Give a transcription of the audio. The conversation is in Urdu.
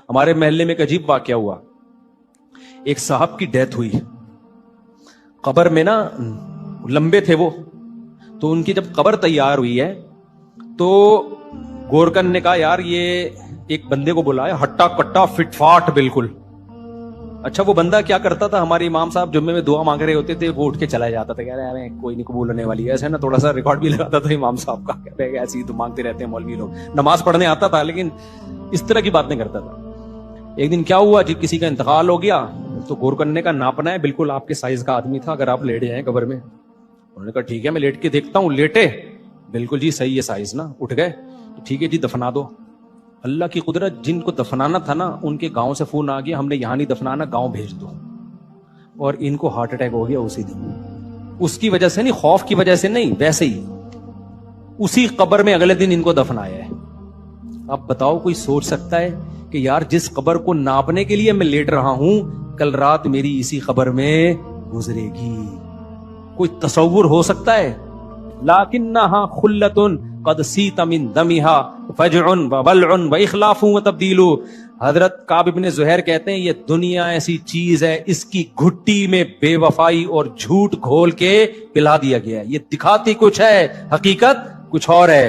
ہمارے محلے میں ایک عجیب واقعہ ہوا. ایک صاحب کی ڈیتھ ہوئی, قبر میں نا لمبے تھے وہ, تو ان کی جب قبر تیار ہوئی ہے تو گورکن نے کہا یار یہ ایک بندے کو بلایا, ہٹا کٹا فٹ فاٹ بالکل. اچھا وہ بندہ کیا کرتا تھا, ہمارے امام صاحب جمعے میں دعا مانگ رہے ہوتے تھے, وہ اٹھ کے چلا جاتا تھا, کہہ رہے ہیں کوئی نہیں قبول ہونے والی ہے, ایسے نا تھوڑا سا ریکارڈ بھی لگاتا تھا امام صاحب کا, کہہ رہے ایسے ہی تو مانگتے رہتے ہیں مولوی لوگ. نماز پڑھنے آتا تھا لیکن اس طرح کی بات نہیں کرتا تھا. ایک دن کیا ہوا جی, کسی کا انتقال ہو گیا تو گورکن نے کا ناپنا ہے, بالکل آپ کے سائز کا آدمی تھا, اگر آپ لیٹ جائیں قبر میں. انہوں نے کہا ٹھیک ہے میں لیٹ کے دیکھتا ہوں. لیٹے, بالکل جی صحیح ہے سائز نا, اٹھ گئے, ٹھیک ہے جی دفنا دو. اللہ کی قدرت, جن کو دفنانا تھا نا ان کے گاؤں سے فون آ گیا, ہم نے یہاں نہیں دفنانا, گاؤں بھیج دو. اور ان کو ہارٹ اٹیک ہو گیا اسی دن. اس کی وجہ سے نہیں, خوف کی وجہ سے نہیں, ویسے ہی اسی قبر میں اگلے دن ان کو دفنایا ہے. اب بتاؤ کوئی سوچ سکتا ہے کہ یار جس قبر کو ناپنے کے لیے میں لیٹ رہا ہوں کل رات میری اسی قبر میں گزرے گی؟ کوئی تصور ہو سکتا ہے؟ لکنھا خلۃ قد سیت من دمھا فجع وبلع واخلاف وتبدیل. حضرت کعب بن زہیر کہتے ہیں یہ دنیا ایسی چیز ہے, اس کی گھٹی میں بے وفائی اور جھوٹ گھول کے پلا دیا گیا ہے. یہ دکھاتی کچھ ہے, حقیقت کچھ اور ہے.